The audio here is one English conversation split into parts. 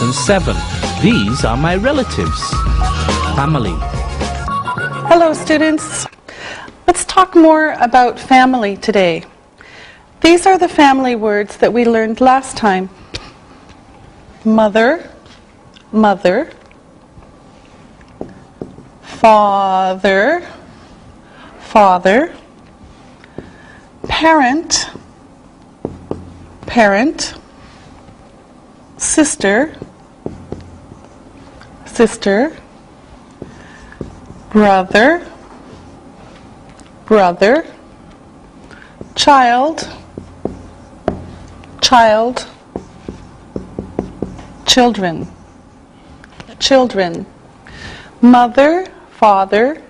Lesson 7. These are my relatives. Family. Hello students. Let's talk more about family today. These are the family words that we learned last time. Mother, mother, father, father, parent, parent, sister, sister, brother, brother, child, child, children, children, mother, father,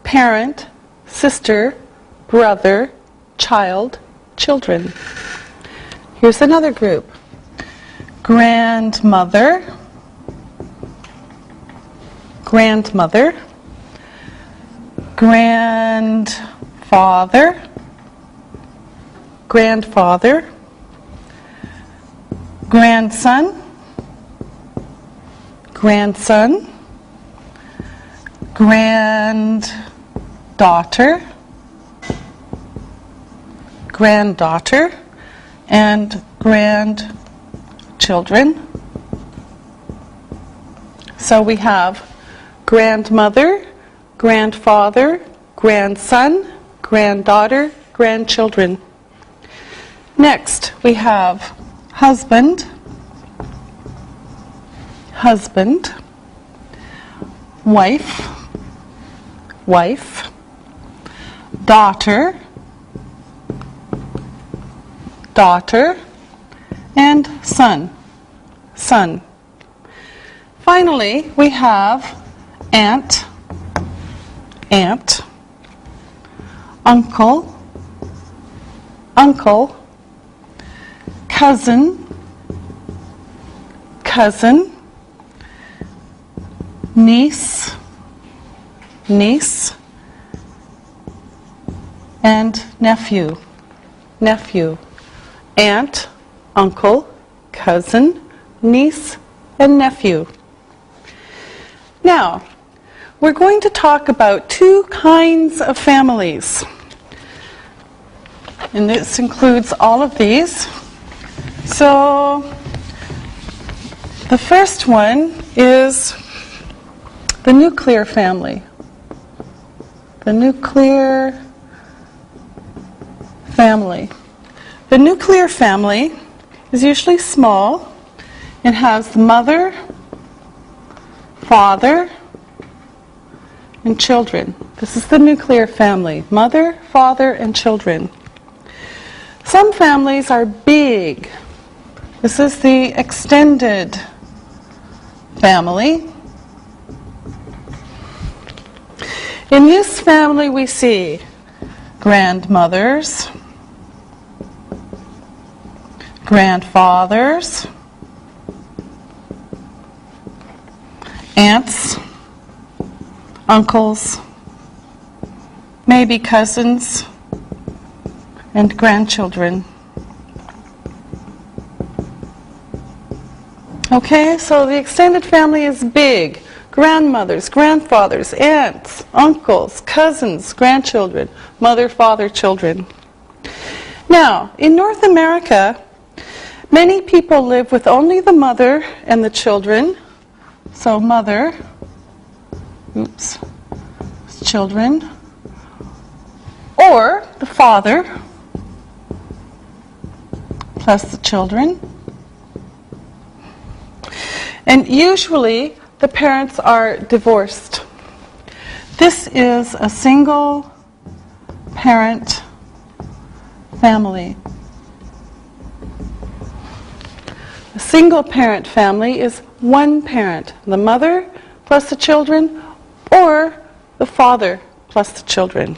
parent, sister, brother, child, children. Here's another group. Grandmother, grandmother, grandfather, grandfather, grandson, grandson, granddaughter, granddaughter, and grandchildren. So we have grandmother, grandfather, grandson, granddaughter, grandchildren. Next, we have husband, husband, wife, wife, daughter, daughter, and son, son. Finally, we have aunt, aunt, uncle, uncle, cousin, cousin, niece, niece, and nephew, nephew. Aunt, uncle, cousin, niece, and nephew. Now, we're going to talk about two kinds of families. And this includes all of these. So, the first one is the nuclear family. The nuclear family. The nuclear family is usually small and has the mother, father, and children. This is the nuclear family. Mother, father, and children. Some families are big. This is the extended family. In this family we see grandmothers, grandfathers, aunts, uncles, maybe cousins, and grandchildren. Okay, so the extended family is big. Grandmothers, grandfathers, aunts, uncles, cousins, grandchildren, mother, father, children. Now, in North America, many people live with only the mother and the children. So mother, children, or the father plus the children. And usually the parents are divorced. This is a single parent family. A single parent family is one parent, the mother plus the children, or the father plus the children.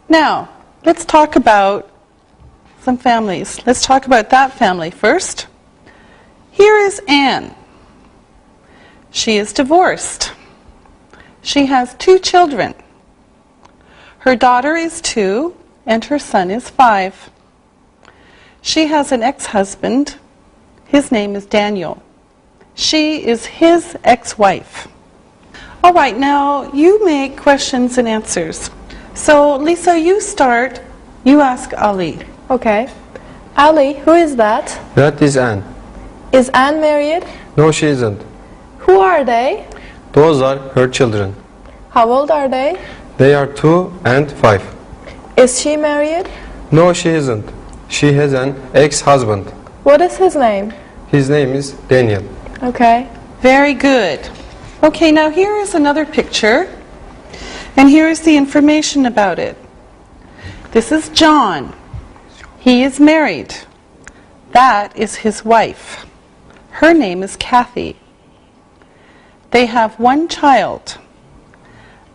Now, let's talk about some families. Let's talk about that family first. Here is Anne. She is divorced. She has 2 children. Her daughter is 2 and her son is 5. She has an ex-husband. His name is Daniel. She is his ex-wife. All right, now you make questions and answers. So Lisa, you start. You ask Ali. Okay. Ali, who is that? That is Anne. Is Anne married? No, she isn't. Who are they? Those are her children. How old are they? They are 2 and 5. Is she married? No, she isn't. She has an ex-husband. What is his name? His name is Daniel. Okay. Very good. Okay, now here is another picture, and here is the information about it. This is John. He is married. That is his wife. Her name is Kathy. They have one child.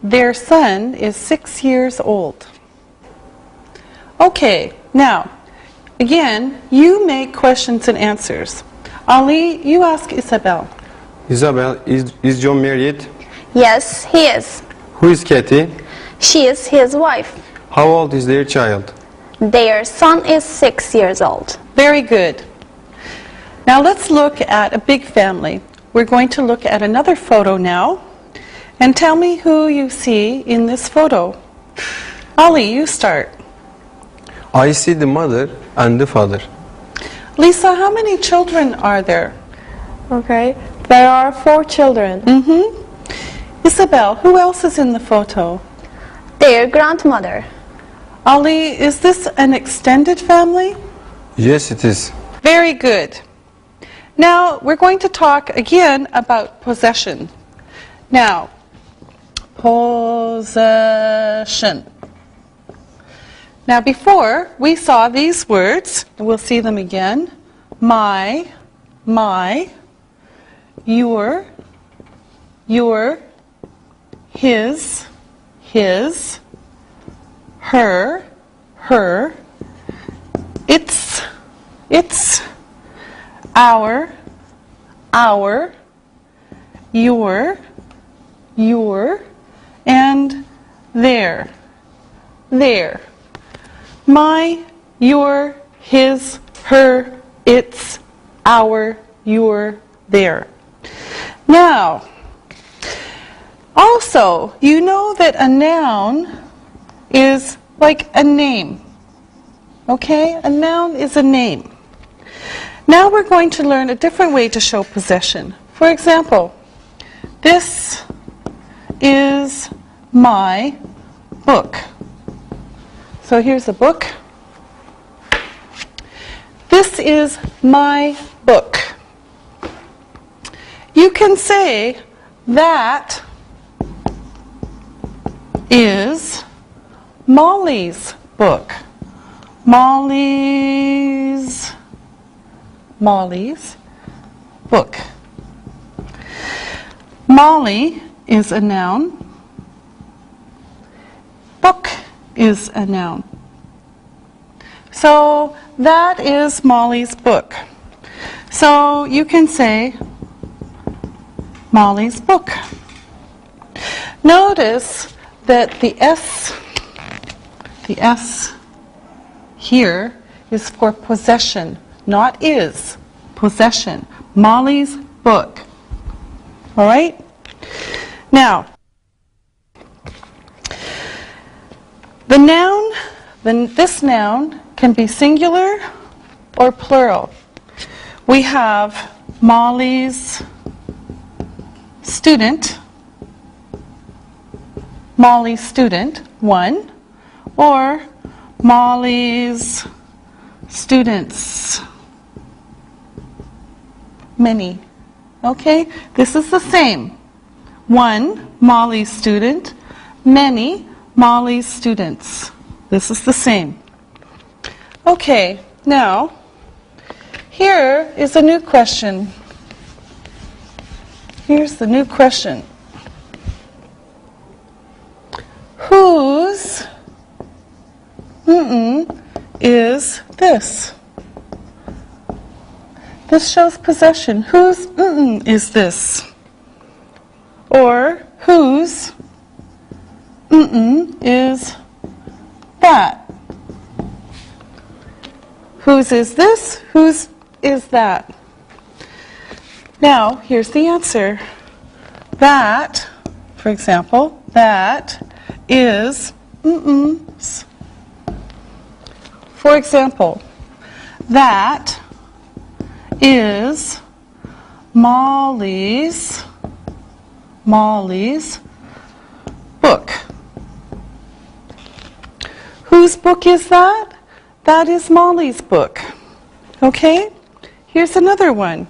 Their son is 6 years old. Okay, now, again, you make questions and answers. Ali, you ask Isabel. Isabel, is John married? Yes, he is. Who is Kathy? She is his wife. How old is their child? Their son is 6 years old. Very good. Now let's look at a big family. We're going to look at another photo now. And tell me who you see in this photo. Ali, you start. I see the mother and the father. Lisa, how many children are there? Okay. There are 4 children. Isabel, who else is in the photo? Their grandmother. Ali, is this an extended family? Yes, it is. Very good. Now, we're going to talk again about possession. Now, possession. Now, before, we saw these words, and we'll see them again. My, your, his, her, its, our, your, and their. My, your, his, her, its, our, your, their. Now, also, you know that a noun is like a name. Okay? A noun is a name. Now we're going to learn a different way to show possession. For example, this is my book. So here's a book. This is my book. You can say that is Molly's book. Molly's book. Molly is a noun. Book is a noun. So that is Molly's book. So you can say Molly's book. Notice that the S here is for possession, not is. Possession. Molly's book. All right? Now, the noun, this noun can be singular or plural. We have Molly's student, one, or Molly's students, many. Okay? This is the same. One, Molly's student, many, Molly's students. This is the same. Okay, now, here is a new question. Here's the new question. Whose is this? This shows possession. Whose is this? Or whose is that? Whose is this? Whose is that? Now, here's the answer. That, for example, that is For example, that is Molly's book. Whose book is that? That is Molly's book. Okay? Here's another one.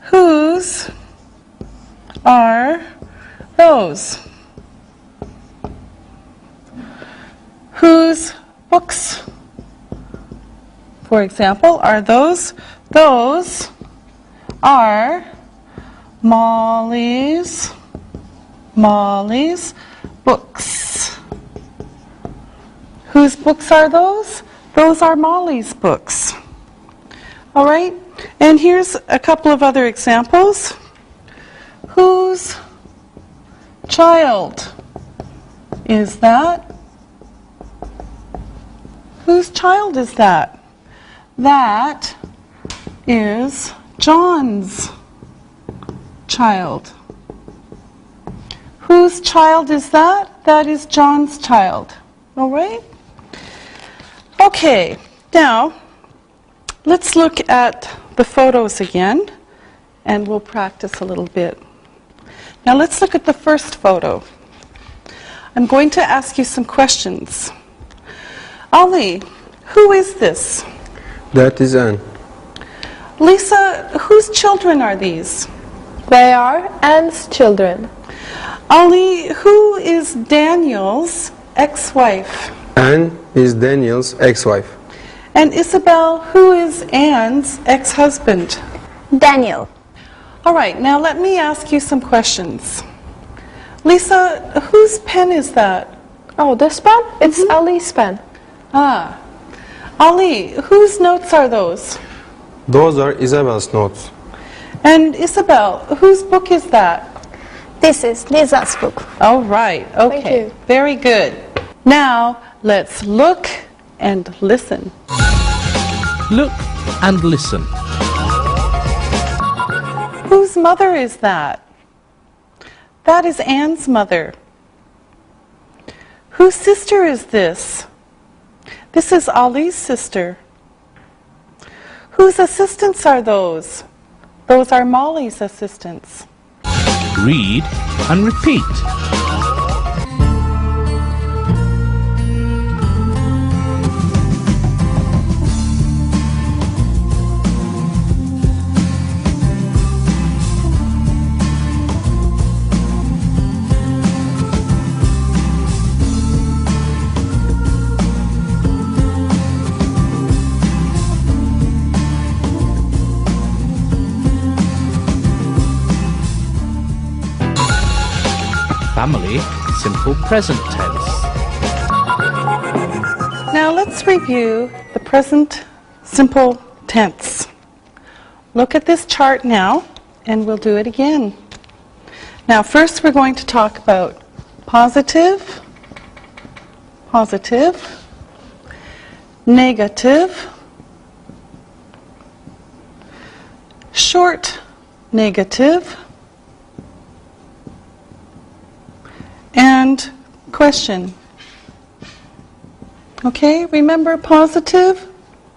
Whose are those? Whose books, for example, are those? Those are Molly's books. Whose books are those? Those are Molly's books. All right? And here's a couple of other examples. Whose child is that? Whose child is that? That is John's child. Whose child is that? That is John's child. All right? Okay, now let's look at the photos again, and we'll practice a little bit. Now let's look at the first photo. I'm going to ask you some questions. Ali, who is this? That is Anne. Lisa, whose children are these? They are Anne's children. Ali, who is Daniel's ex-wife? Anne is Daniel's ex-wife. And Isabel, who is Anne's ex-husband? Daniel. All right, now let me ask you some questions. Lisa, whose pen is that? Oh, this pen? It's Ali's pen. Ah. Ali, whose notes are those? Those are Isabel's notes. And Isabel, whose book is that? This is Lisa's book. All right, okay. Thank you. Very good. Now, let's look and listen. Look and listen. Whose mother is that? That is Anne's mother. Whose sister is this? This is Ali's sister. Whose assistants are those? Those are Molly's assistants. Read and repeat. Family, simple present tense. Now let's review the present simple tense. Look at this chart now, and we'll do it again. Now first we're going to talk about positive, negative, short negative, and question. Okay, remember positive,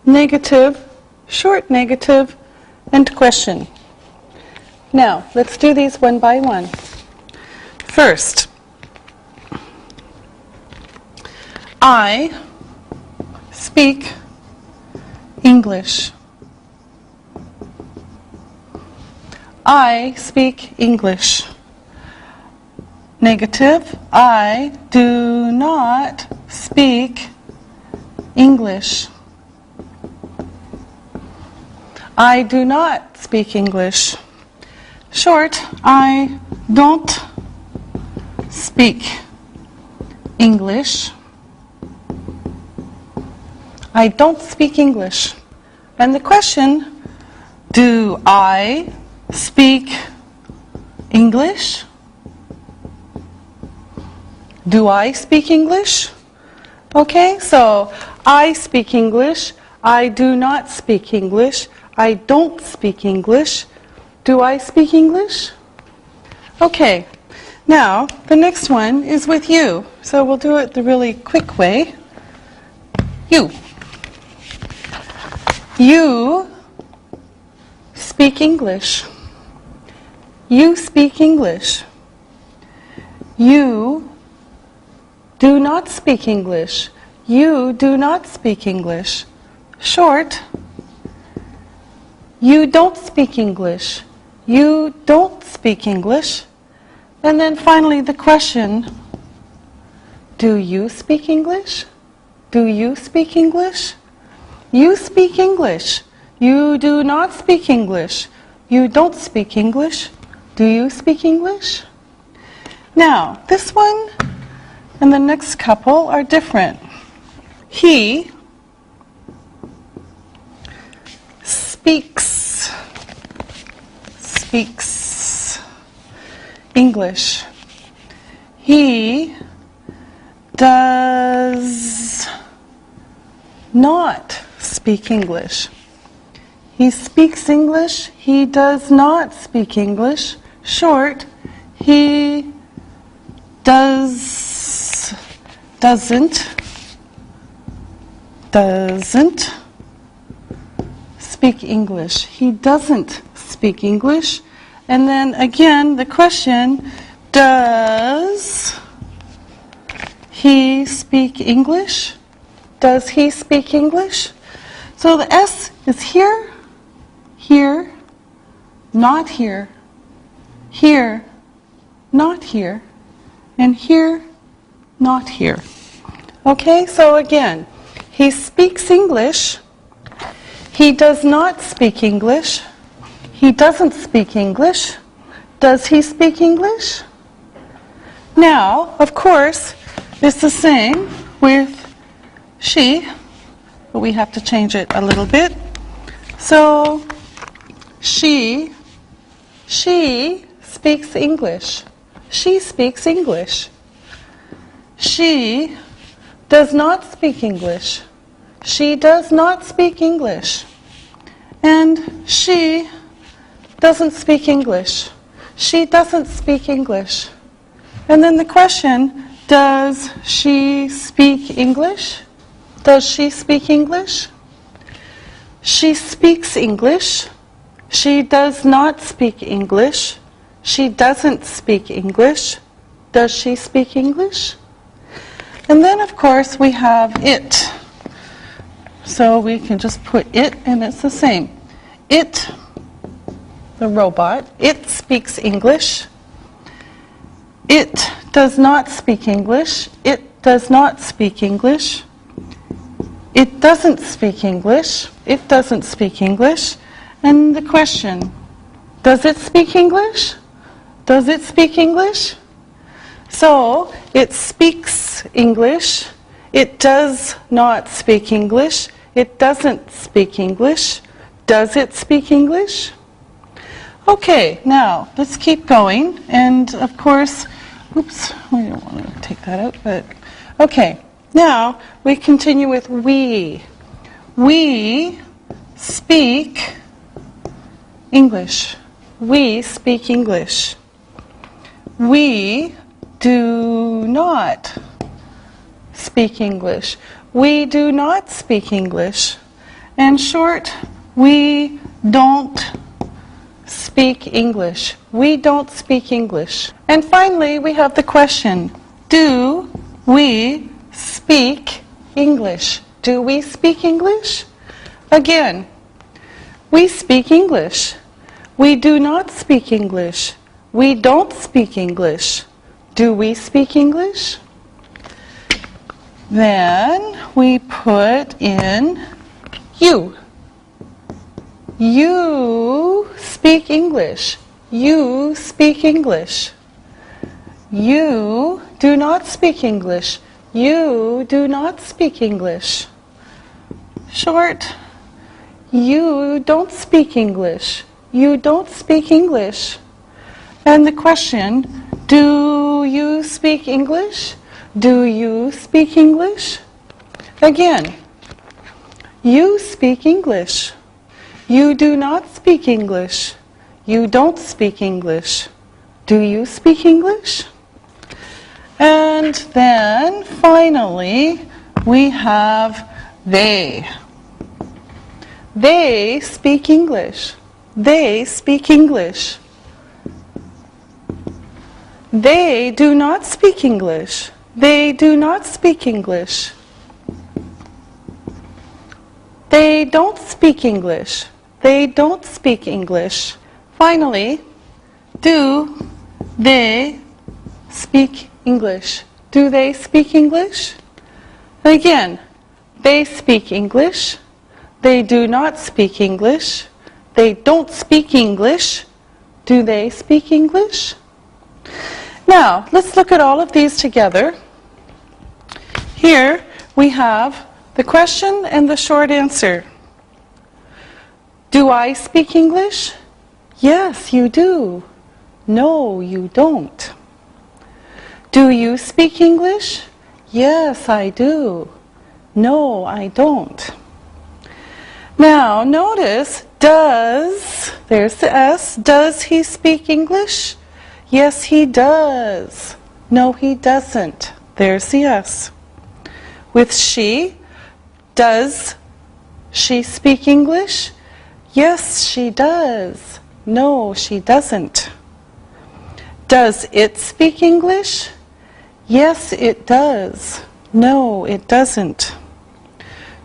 negative, short negative, and question. Now, let's do these one by one. First, I speak English. I speak English. Negative, I do not speak English. I do not speak English. Short, I don't speak English. I don't speak English. And the question, do I speak English? Do I speak English? Okay, so I speak English. I do not speak English. I don't speak English. Do I speak English? Okay. Now, the next one is with you. So we'll do it the really quick way. You. You speak English. You speak English. You do not speak English. You do not speak English. Short. You don't speak English. You don't speak English. And then finally the question, do you speak English? Do you speak English? You speak English. You do not speak English. You don't speak English. Do you speak English? Now, this one and the next couple are different. He speaks English. He does not speak English. He speaks English. He does not speak English. Short, he doesn't speak English. He doesn't speak English. And then again, the question, does he speak English? Does he speak English? So the S is here, here, not here, here, not here, and here, not here. Okay, so again, he speaks English. He does not speak English. He doesn't speak English. Does he speak English? Now, of course, it's the same with she, but we have to change it a little bit. So, she speaks English. She speaks English. She does not speak English. She does not speak English. And she doesn't speak English. She doesn't speak English. And then the question, does she speak English? Does she speak English? She speaks English. She does not speak English. She doesn't speak English. Does she speak English? And then, of course, we have it. So we can just put it, and it's the same. It, the robot, it speaks English. It does not speak English. It does not speak English. It doesn't speak English. It doesn't speak English. And the question, does it speak English? Does it speak English? So, it speaks English. It does not speak English. It doesn't speak English. Does it speak English? Okay, now, let's keep going. And, of course, oops, I don't want to take that out, but, okay. Now, we continue with we. We speak English. We speak English. We do not speak English. We do not speak English. And short, we don't speak English. We don't speak English. And finally, we have the question, do we speak English? Do we speak English? Again, we speak English. We do not speak English. We don't speak English. Do we speak English? Then we put in you. You speak English. You speak English. You do not speak English. You do not speak English. Short, you don't speak English. You don't speak English. And the question, do you speak English? Do you speak English? Again, you speak English. You do not speak English. you don't speak English. Do you speak English? And then finally we have they. They speak English. They speak English. They do not speak English. They do not speak English. They don't speak English. They don't speak English. Finally, do they speak English? Do they speak English? Again, they speak English. They do not speak English. They don't speak English. Do they speak English? Now, let's look at all of these together. Here we have the question and the short answer. Do I speak English? Yes, you do. No, you don't. Do you speak English? Yes, I do. No, I don't. Now, notice, does, there's the S, does he speak English? Yes, he does. No, he doesn't. There's the S. With she, does she speak English? Yes, she does. No, she doesn't. Does it speak English? Yes, it does. No, it doesn't.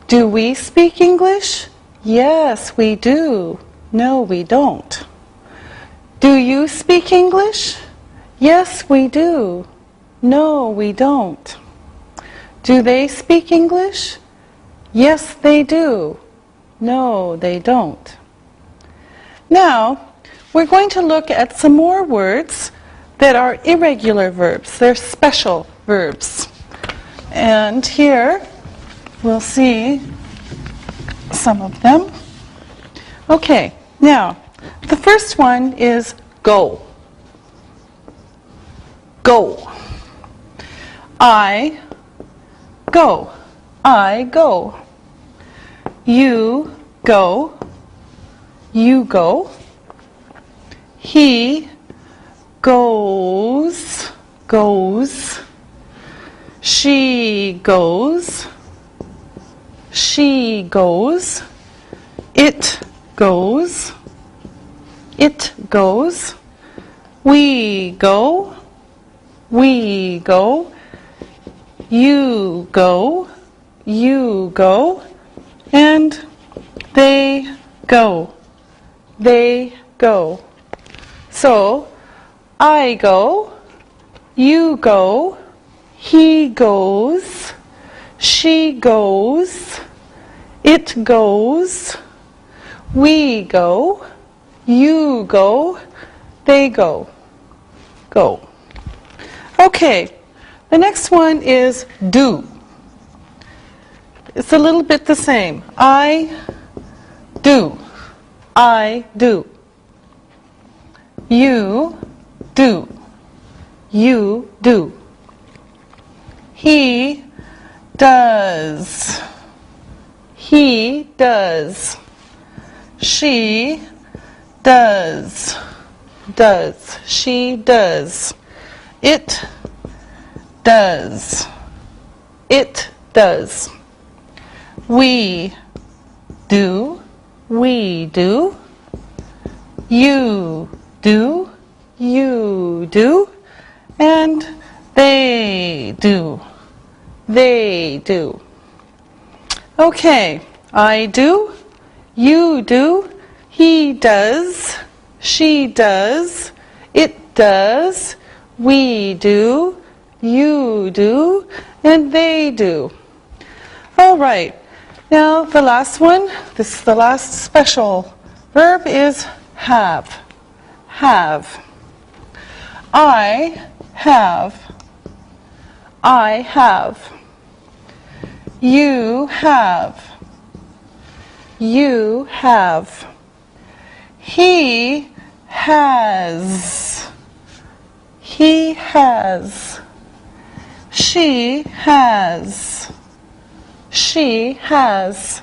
Do we speak English? Yes, we do. No, we don't. Do you speak English? Yes, we do. No, we don't. Do they speak English? Yes, they do. No, they don't. Now, we're going to look at some more words that are irregular verbs. They're special verbs. And here we'll see some of them. Okay, now the first one is go. Go. I go. I go. You go. You go. He goes. Goes. She goes. She goes. It goes. It goes. We go. We go. You go. You go. And they go. They go. So, I go. You go. He goes. She goes. It goes. We go. You go. They go. Go. Okay. The next one is do. It's a little bit the same. I do. I do. You do. You do. He does. He does. She does. Does. She does. It does. It does. We do. We do. You do. You do. And they do. They do. Okay. I do. You do. He does. She does. It does. We do. You do. And they do. All right. Now the last one, this is the last special verb, is have. Have. I have. I have. You have. You have. He has. He has. She has. She has.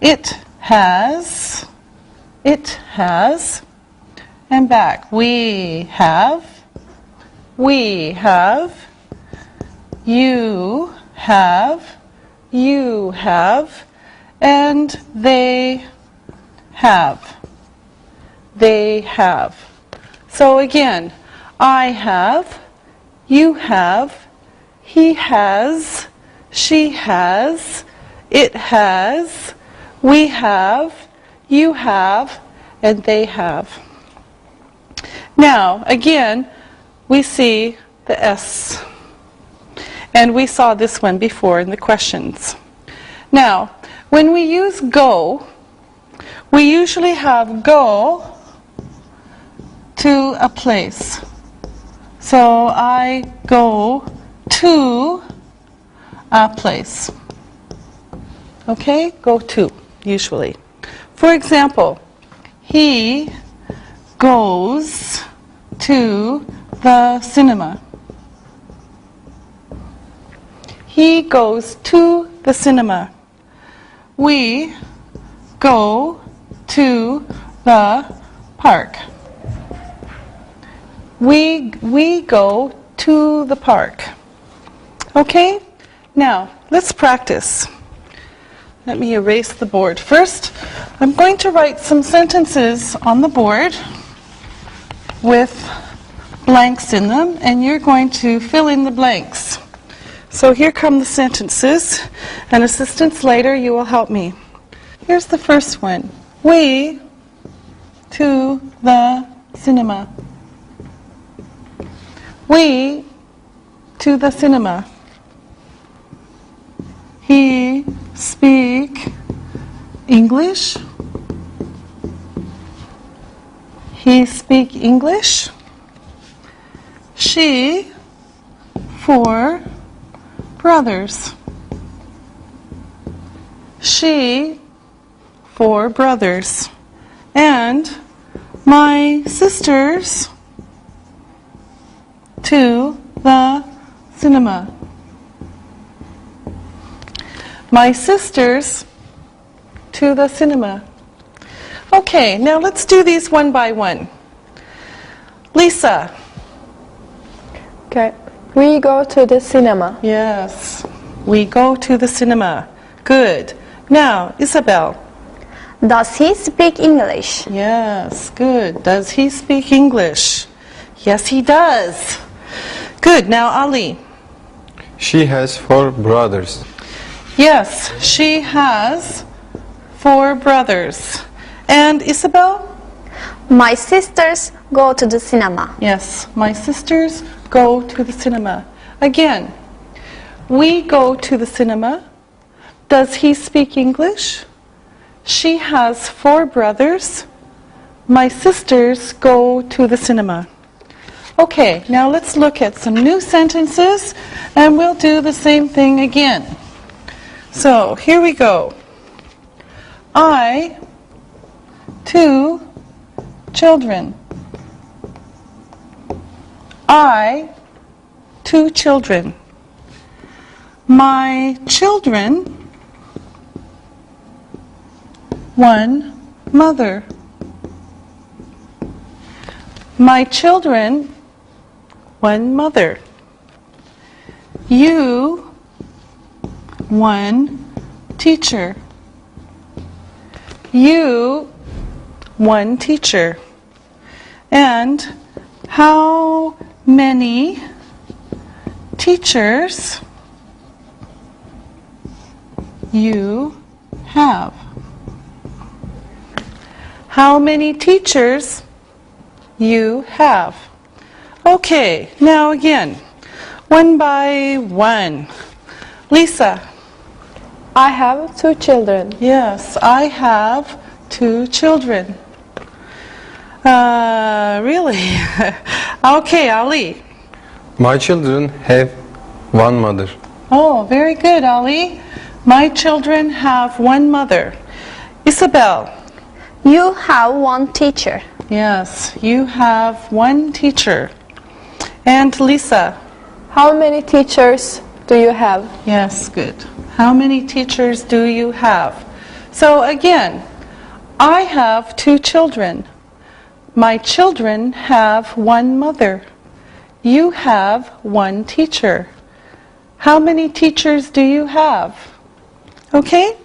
It has. It has. and back. We have, you have, and they have. They have. So again, I have, you have, he has, she has, it has, we have, you have, and they have. Now, again, we see the S. And we saw this one before in the questions. Now, when we use go, we usually have go to a place. So I go to a place. Okay? Go to, usually. For example, he goes to the cinema. He goes to the cinema. We go to the park. We go to the park. Okay? Now, let's practice. Let me erase the board. First, I'm going to write some sentences on the board with blanks in them, and you're going to fill in the blanks. So here come the sentences, and assistants later, you will help me. Here's the first one. We to the cinema. We to the cinema. He speak English. He speak English. She four brothers. She four brothers. And my sisters to the cinema. My sisters to the cinema. Okay, now let's do these one by one. Lisa. Okay. We go to the cinema. Yes, we go to the cinema. Good. Now, Isabel. Does he speak English? Yes, good. Does he speak English? Yes, he does. Good. Now, Ali. She has four brothers. Yes, she has four brothers. And Isabel? My sisters go to the cinema. Yes, my sisters go to the cinema. Again, we go to the cinema. Does he speak English? She has four brothers. My sisters go to the cinema. Okay, now let's look at some new sentences, and we'll do the same thing again. So, here we go. I, two children. I, two children. My children, one mother. My children, one mother. You, one teacher. You, one teacher. And how many teachers you have? How many teachers you have? Okay, now again, one by one. Lisa. I have two children. Yes, I have two children. Really? Okay, Ali. My children have one mother. Oh, very good, Ali. My children have one mother. Isabel. You have one teacher. Yes, you have one teacher. And Lisa. How many teachers do you have? Yes, good. How many teachers do you have? So again, I have two children. My children have one mother. You have one teacher. How many teachers do you have? Okay?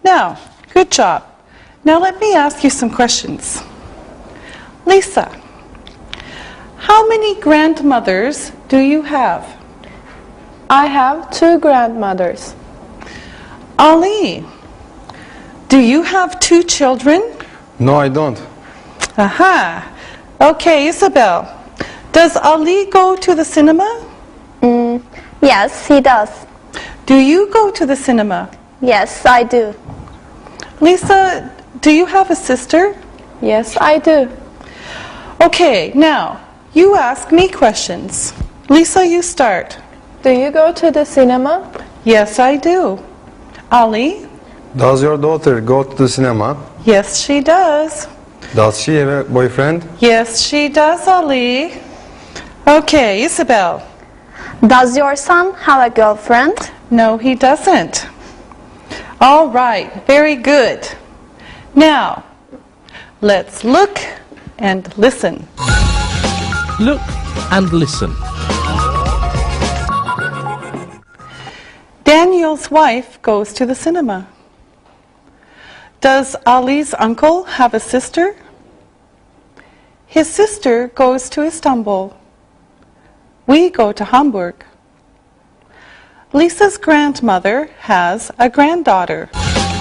Now, good job. Now let me ask you some questions. Lisa, how many grandmothers do you have? I have 2 grandmothers. Ali, do you have 2 children? No, I don't. Aha. Okay, Isabel, does Ali go to the cinema? Yes, he does. Do you go to the cinema? Yes, I do. Lisa, do you have a sister? Yes, I do. Okay, now, you ask me questions. Lisa, you start. Do you go to the cinema? Yes, I do. Ali? Does your daughter go to the cinema? Yes, she does. Does she have a boyfriend? Yes, she does, Ali. Okay, Isabel. Does your son have a girlfriend? No, he doesn't. All right, very good. Now, let's look and listen. Look and listen. Daniel's wife goes to the cinema. Does Ali's uncle have a sister? His sister goes to Istanbul. We go to Hamburg. Lisa's grandmother has a granddaughter.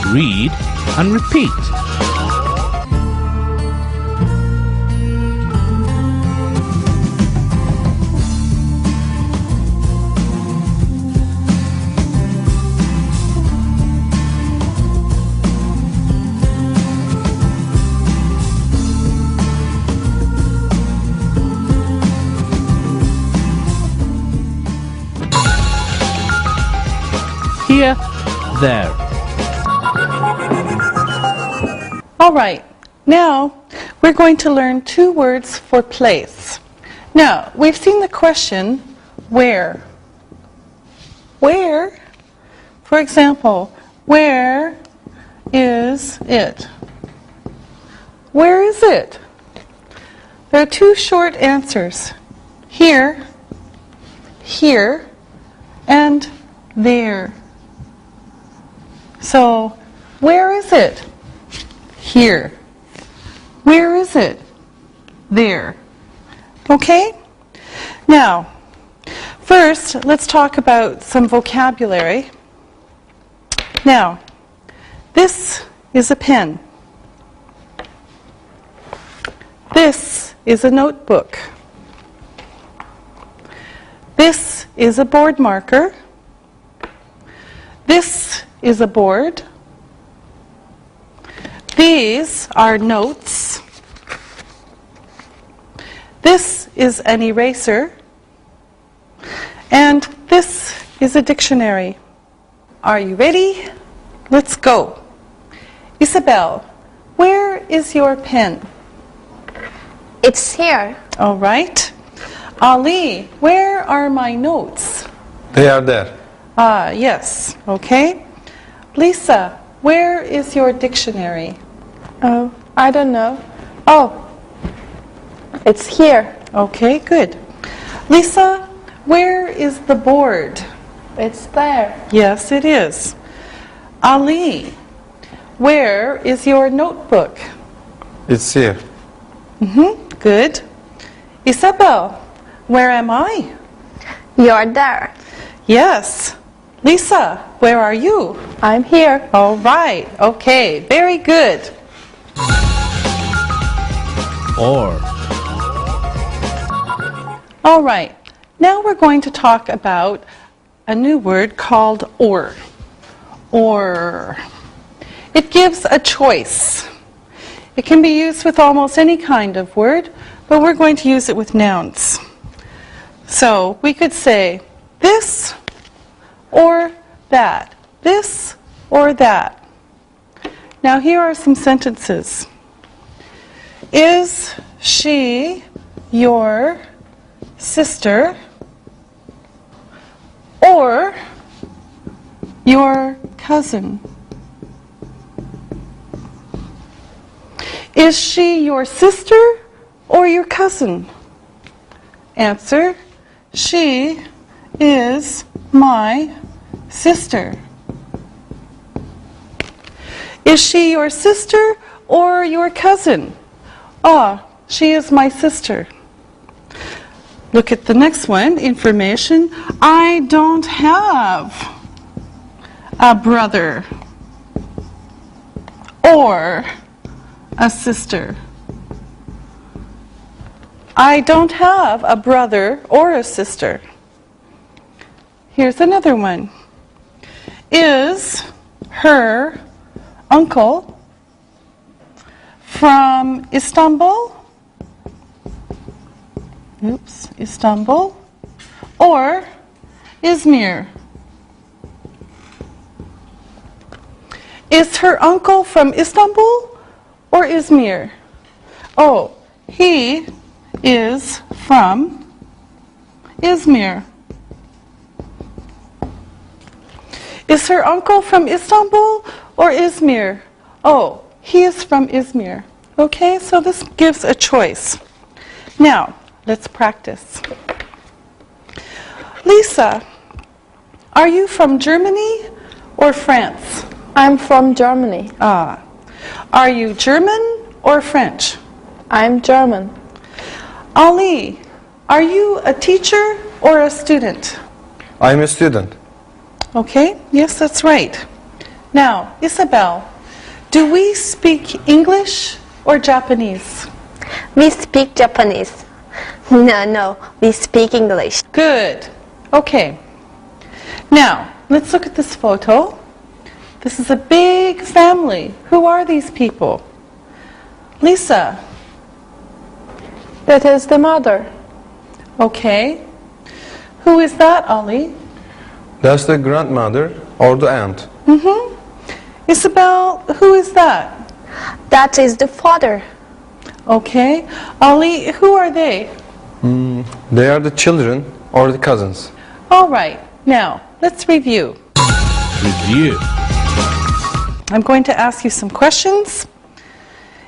Read and repeat. Here, there. All right, now we're going to learn 2 words for place. Now, we've seen the question, where? Where? For example, where is it? Where is it? There are 2 short answers. Here, here, and there. So, where is it? Here. Where is it? There. Okay? Now, first, let's talk about some vocabulary. Now, this is a pen. This is a notebook. This is a board marker. This is a board. These are notes. This is an eraser. And this is a dictionary. Are you ready? Let's go. Isabel, where is your pen? It's here. All right. Ali, where are my notes? They are there. Ah, yes. Okay. Lisa, where is your dictionary? Oh, I don't know. Oh, it's here. Okay, good. Lisa, where is the board? It's there. Yes, it is. Ali, where is your notebook? It's here. Good. Isabel, where am I? You're there. Yes. Lisa, where are you? I'm here. All right. Okay, very good. Or. All right. Now we're going to talk about a new word called or. Or. It gives a choice. It can be used with almost any kind of word, but we're going to use it with nouns. So we could say this or that. This or that. Now here are some sentences. Is she your sister or your cousin? Is she your sister or your cousin? Answer, she is my sister. Is she your sister or your cousin? Ah, she is my sister. Look at the next one, information. I don't have a brother or a sister. I don't have a brother or a sister. Here's another one. Is her uncle from Istanbul? Oops, Istanbul or Izmir? Is her uncle from Istanbul or Izmir? Oh, he is from Izmir. Is her uncle from Istanbul or Izmir? Oh, he is from Izmir. Okay, so this gives a choice. Now, let's practice. Lisa, are you from Germany or France? I'm from Germany. Ah. Are you German or French? I'm German. Ali, are you a teacher or a student? I'm a student. Okay, yes, that's right. Now, Isabel, do we speak English or Japanese? We speak Japanese. No, we speak English. Good. Okay. Now, let's look at this photo. This is a big family. Who are these people? Lisa. That is the mother. Okay. Who is that, Ali? That's the grandmother or the aunt. Isabel, who is that? That is the father. Okay. Ali, who are they? They are the children or the cousins. All right. Now, let's review. Review. I'm going to ask you some questions.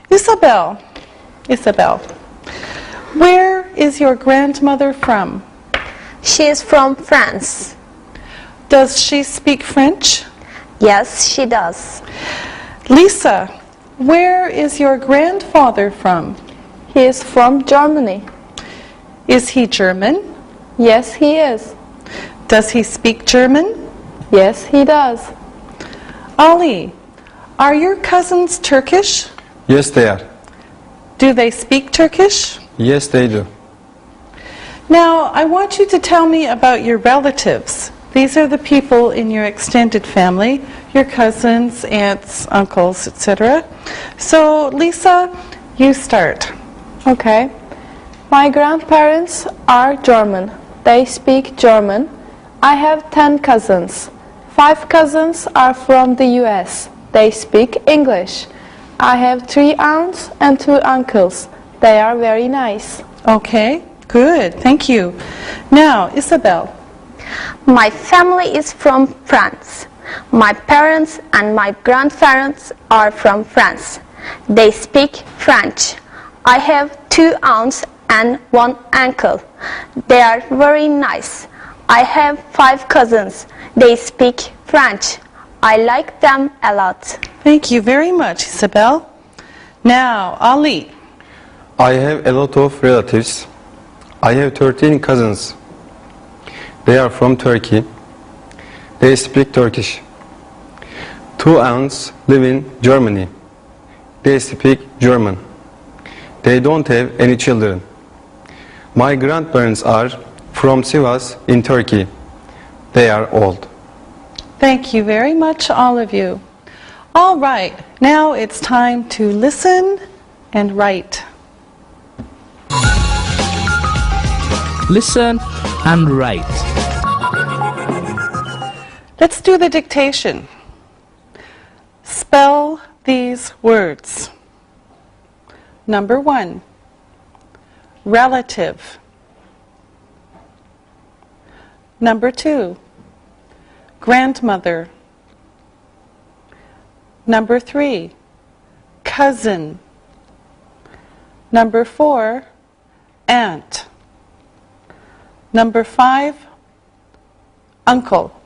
Isabel, where is your grandmother from? She is from France. Does she speak French? Yes, she does. Lisa, where is your grandfather from? He is from Germany. Is he German? Yes, he is. Does he speak German? Yes, he does. Ali, are your cousins Turkish? Yes, they are. Do they speak Turkish? Yes, they do. Now, I want you to tell me about your relatives. These are the people in your extended family, your cousins, aunts, uncles, etc. So, Lisa, you start. Okay. My grandparents are German. They speak German. I have 10 cousins. 5 cousins are from the US. They speak English. I have 3 aunts and 2 uncles. They are very nice. Okay, good, thank you. Now, Isabel. My family is from France. My parents and my grandparents are from France. They speak French. I have 2 aunts and 1 uncle. They are very nice. I have 5 cousins. They speak French. I like them a lot. Thank you very much, Isabel. Now, Ali. I have a lot of relatives. I have 13 cousins. They are from Turkey. They speak Turkish. 2 aunts live in Germany. They speak German. They don't have any children. My grandparents are from Sivas in Turkey. They are old. Thank you very much, all of you. All right, now it's time to listen and write. Listen and write. Let's do the dictation. Spell these words. Number 1, relative. Number 2, grandmother. Number 3, cousin. Number 4, aunt. Number 5, uncle.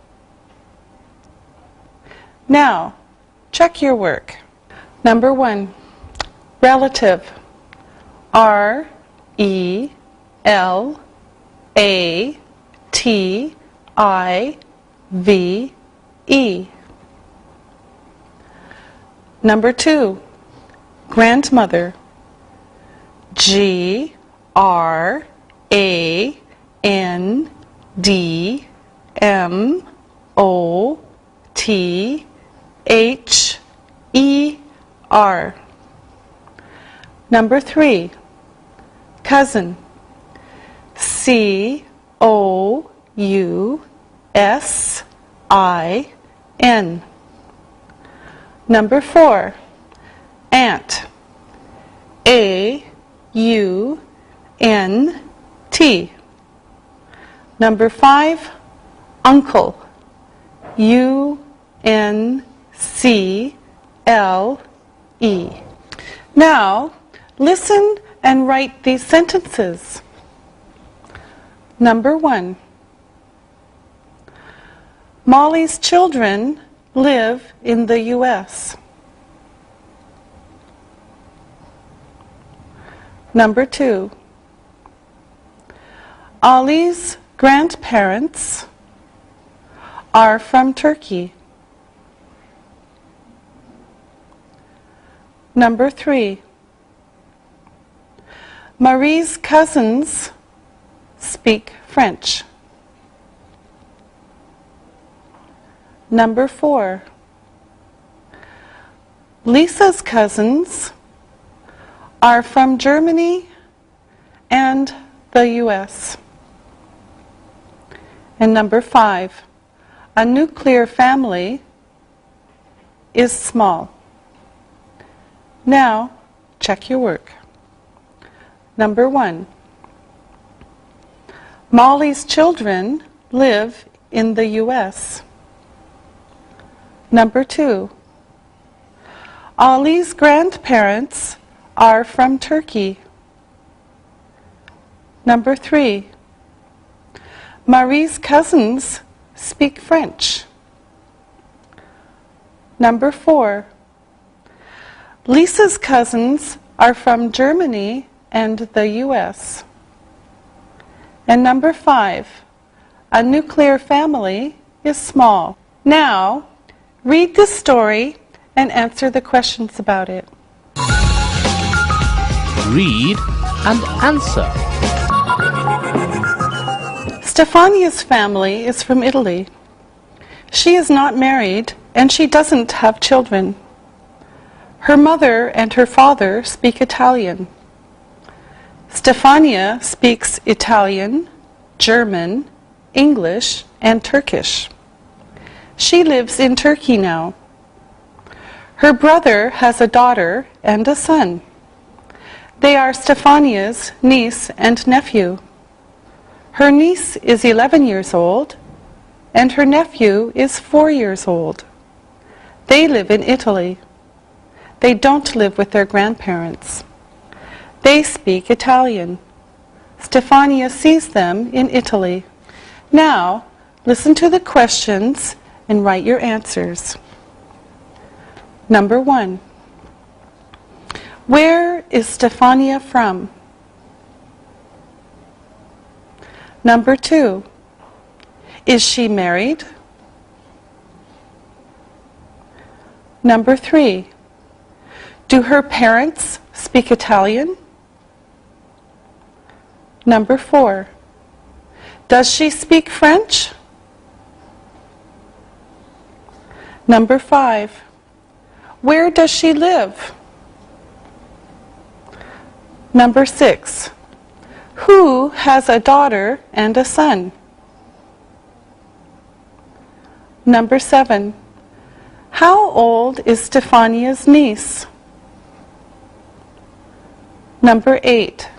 Now, check your work. Number 1, relative. R-E-L-A-T-I-V-E. Number 2, grandmother. G-R-A-N-D-M-O-T-H-E-R. Number 3, cousin. C-O-U-S-I-N. Number 4, aunt. A-U-N-T. Number 5, uncle. U-N-C-L-E. Now, listen and write these sentences. Number 1. Molly's children live in the U.S. Number 2. Ali's grandparents are from Turkey. Number 3. Marie's cousins speak French. Number 4. Lisa's cousins are from Germany and the U.S. And number 5, a nuclear family is small. Now, check your work. Number 1, Molly's children live in the U.S. Number 2, Ali's grandparents are from Turkey. Number 3, Marie's cousins speak French. Number 4, Lisa's cousins are from Germany and the U.S. And number 5, a nuclear family is small. Now, read the story and answer the questions about it. Read and answer. Stefania's family is from Italy. She is not married and she doesn't have children. Her mother and her father speak Italian. Stefania speaks Italian, German, English, and Turkish. She lives in Turkey now. Her brother has a daughter and a son. They are Stefania's niece and nephew. Her niece is 11 years old, and her nephew is 4 years old. They live in Italy. They don't live with their grandparents. They speak Italian. Stefania sees them in Italy. Now, listen to the questions and write your answers. Number 1. Where is Stefania from? Number 2. Is she married? Number 3. Do her parents speak Italian? Number 4. Does she speak French? Number 5. Where does she live? Number 6. Who has a daughter and a son? Number 7. How old is Stefania's niece? Number 8.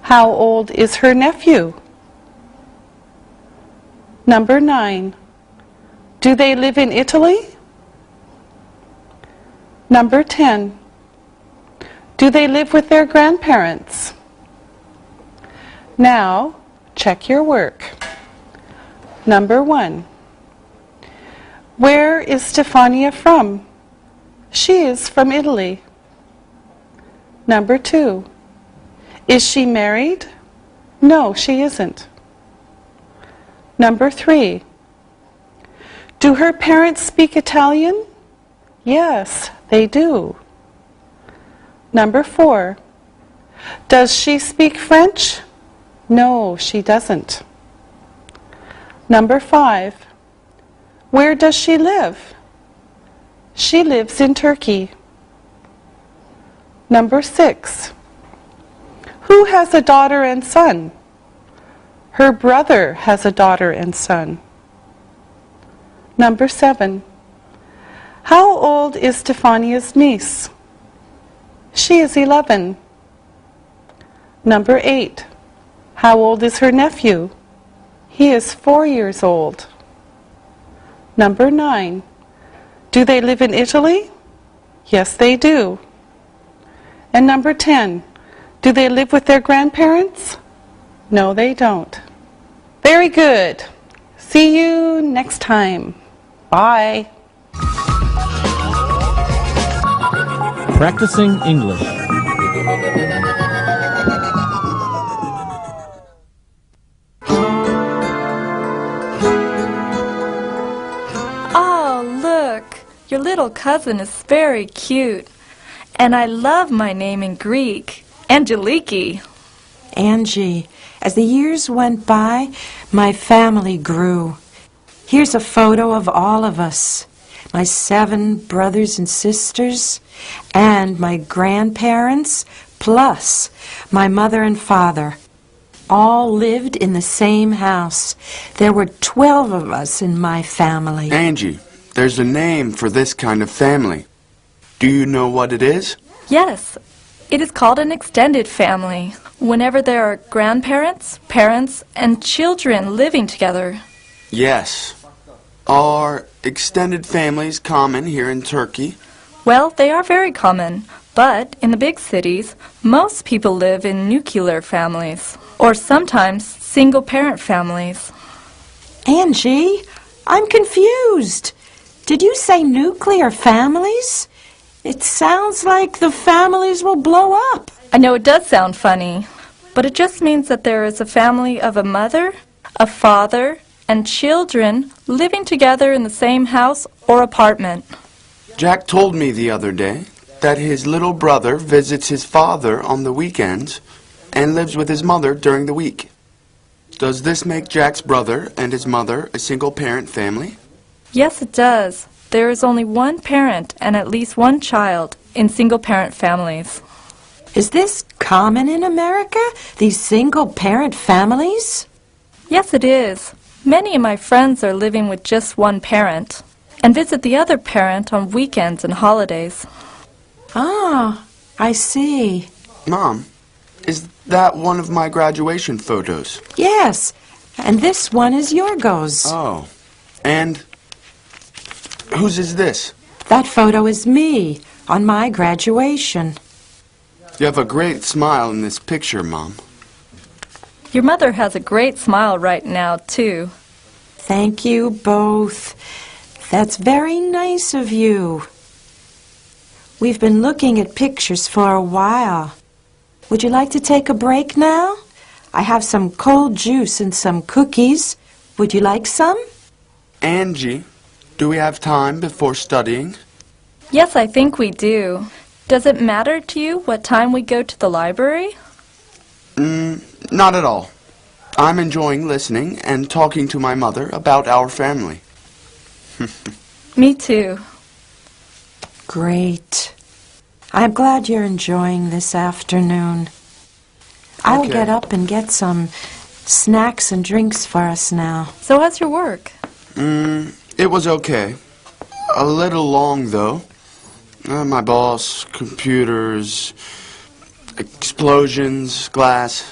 How old is her nephew? Number 9. Do they live in Italy? Number 10. Do they live with their grandparents? Now, check your work. Number 1. Where is Stefania from? She is from Italy. Number 2. Is she married? No, she isn't. Number 3. Do her parents speak Italian? Yes, they do. Number 4. Does she speak French? No, she doesn't. Number 5. Where does she live? She lives in Turkey. Number 6. Who has a daughter and son? Her brother has a daughter and son. Number 7. How old is Stefania's niece? She is 11. Number 8. How old is her nephew? He is 4 years old. Number 9. Do they live in Italy? Yes, they do. And number 10. Do they live with their grandparents? No, they don't. Very good. See you next time. Bye. Practicing English. Oh, look, your little cousin is very cute. And I love my name in Greek, Angeliki. Angie, as the years went by, my family grew. Here's a photo of all of us, my 7 brothers and sisters, and my grandparents, plus my mother and father. All lived in the same house. There were 12 of us in my family. Angie, there's a name for this kind of family. Do you know what it is? Yes, it is called an extended family, whenever there are grandparents, parents, and children living together. Yes. Are extended families common here in Turkey? Well, they are very common, but in the big cities, most people live in nuclear families, or sometimes single-parent families. Angie, I'm confused. Did you say nuclear families? It sounds like the families will blow up. I know it does sound funny, but it just means that there is a family of a mother, a father, and children living together in the same house or apartment. Jack told me the other day that his little brother visits his father on the weekends and lives with his mother during the week. Does this make Jack's brother and his mother a single-parent family? Yes, it does. There is only one parent and at least one child in single-parent families. Is this common in America, these single-parent families? Yes, it is. Many of my friends are living with just one parent and visit the other parent on weekends and holidays. Ah, I see. Mom, is that one of my graduation photos? Yes, and this one is Yorgos. Oh, and whose is this? That photo is me on my graduation. You have a great smile in this picture, Mom. Your mother has a great smile right now, too. Thank you both. That's very nice of you. We've been looking at pictures for a while. Would you like to take a break now? I have some cold juice and some cookies. Would you like some? Angie, do we have time before studying? Yes, I think we do. Does it matter to you what time we go to the library? Not at all. I'm enjoying listening and talking to my mother about our family. Me too. Great. I'm glad you're enjoying this afternoon. I'll Okay. get up and get some snacks and drinks for us now. So how's your work? It was okay. A little long, though. My boss, computers, explosions, glass.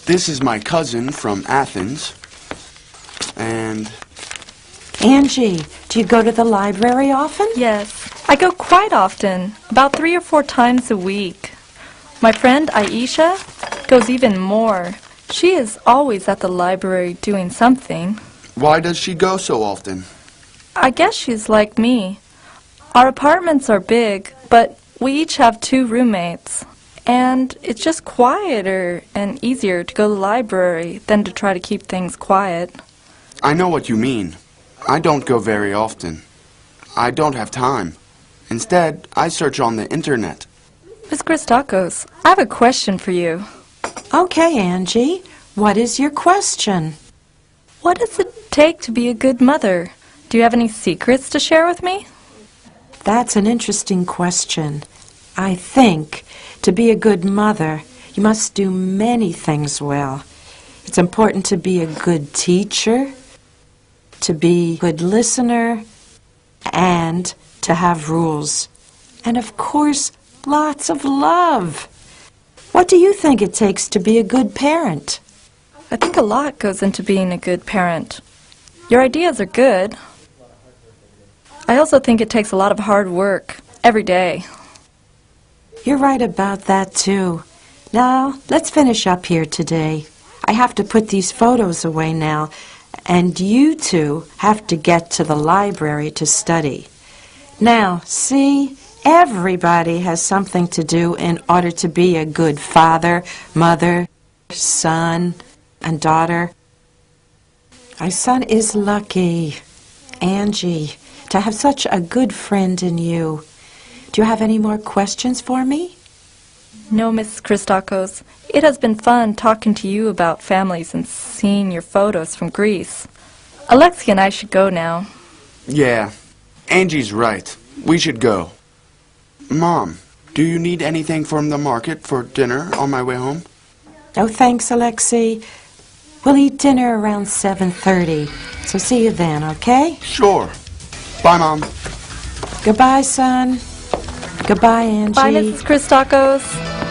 This is my cousin from Athens. And Angie, do you go to the library often? Yes. I go quite often, about 3 or 4 times a week. My friend Aisha goes even more. She is always at the library doing something. Why does she go so often? I guess she's like me. Our apartments are big, but we each have 2 roommates. And it's just quieter and easier to go to the library than to try to keep things quiet. I know what you mean. I don't go very often. I don't have time. Instead, I search on the internet. Miss Christakos, I have a question for you. Okay, Angie. What is your question? What does it take to be a good mother? Do you have any secrets to share with me? That's an interesting question. I think to be a good mother, you must do many things well. It's important to be a good teacher, to be a good listener, and to have rules. And of course, lots of love. What do you think it takes to be a good parent? I think a lot goes into being a good parent. Your ideas are good. I also think it takes a lot of hard work every day. You're right about that, too. Now, let's finish up here today. I have to put these photos away now, and you two have to get to the library to study. Now, see, everybody has something to do in order to be a good father, mother, son, and daughter. My son is lucky, Angie, to have such a good friend in you. Do you have any more questions for me? No, Mrs. Christakos. It has been fun talking to you about families and seeing your photos from Greece. Alexia and I should go now. Yeah, Angie's right. We should go. Mom, do you need anything from the market for dinner on my way home? No thanks, Alexei. We'll eat dinner around 7:30. So see you then, okay? Sure. Bye, Mom. Goodbye, son. Goodbye, Angie. Bye, Mrs. Christakos.